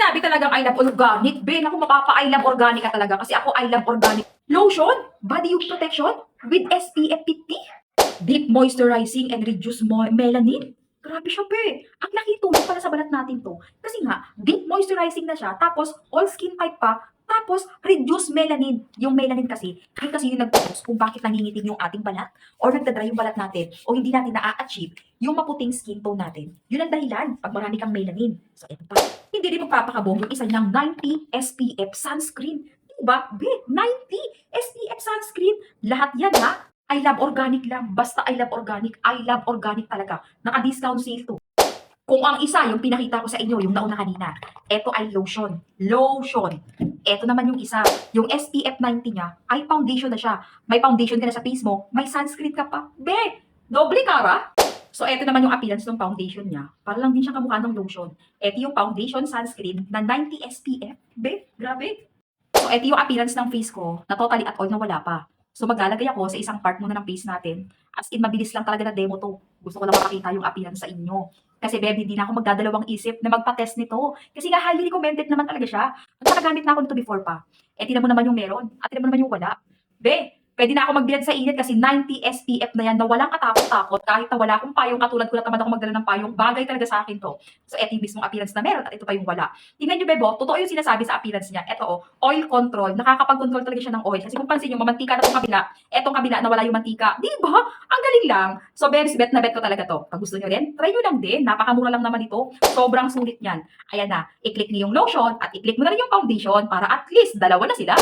sinabi talagang I love organic, Ben, ako mapapa-I love organic ka talaga kasi ako I love organic. Lotion, body protection with SPF 50, deep moisturizing and reduce melanin. Grabe siya, be. Ang laking tulong para sa balat natin to. Kasi nga, deep moisturizing na siya, tapos all skin type pa, tapos reduce melanin. Yung melanin kasi, yun kasi yung nag-cause kung bakit nangingitim yung ating balat, or nagdadry yung balat natin, o hindi natin na-achieve yung maputing skin tone natin. Yun ang dahilan pag marami kang melanin. So, eto pa. Hindi rin magpapakabong yung isa niyang 90 SPF sunscreen. Diba? Be, 90 SPF sunscreen. Lahat yan ha. I love organic lang. Basta I love organic. I love organic talaga. Naka-discount sale to. Kung ang isa, yung pinakita ko sa inyo, yung nauna kanina, eto ay lotion. Lotion. Eto naman yung isa. Yung SPF 90 niya, ay foundation na siya. May foundation ka na sa face mo, may sunscreen ka pa. Be, doble kara. So, eto naman yung appearance ng foundation niya. Para lang din siya kamukha ng lotion. Eto yung foundation sunscreen na 90 SPF. Be, grabe. So, eto yung appearance ng face ko na totally at all na wala pa. So, maglalagay ako sa isang part muna ng face natin. As in, mabilis lang talaga na demo to. Gusto ko lang makita yung appearance sa inyo. Kasi, babe, hindi na ako magdadalawang isip na magpa-test nito. Kasi nga, highly recommended naman talaga siya. At nakagamit na ako nito before pa. Eh, tinan mo naman yung meron. At tinan mo naman yung wala. Be, pwede na ako magbilad sa init kasi 90 SPF na yan na walang katakot-takot. Kahit na wala akong payong, katulad ko na tamad ako magdala ng payong, bagay talaga sa akin to. So, eto yung mismong appearance na meron at ito pa yung wala. Tingnan nyo, Bebo, totoo yung sinasabi sa appearance niya. Ito, oh, oil control. Nakakapag-control talaga siya ng oil. Kasi kung pansin nyo, mamantika na itong kabila. Etong kabila na wala yung mantika. Di ba? Ang galing lang. So, best bet na bet ko talaga to. Pag gusto nyo rin, try nyo lang din. Napakamura lang naman ito. Sobrang sulit niyan. Ayan na. I-click niyo yung lotion at i-click mo na rin yung foundation para at least dalawa na sila.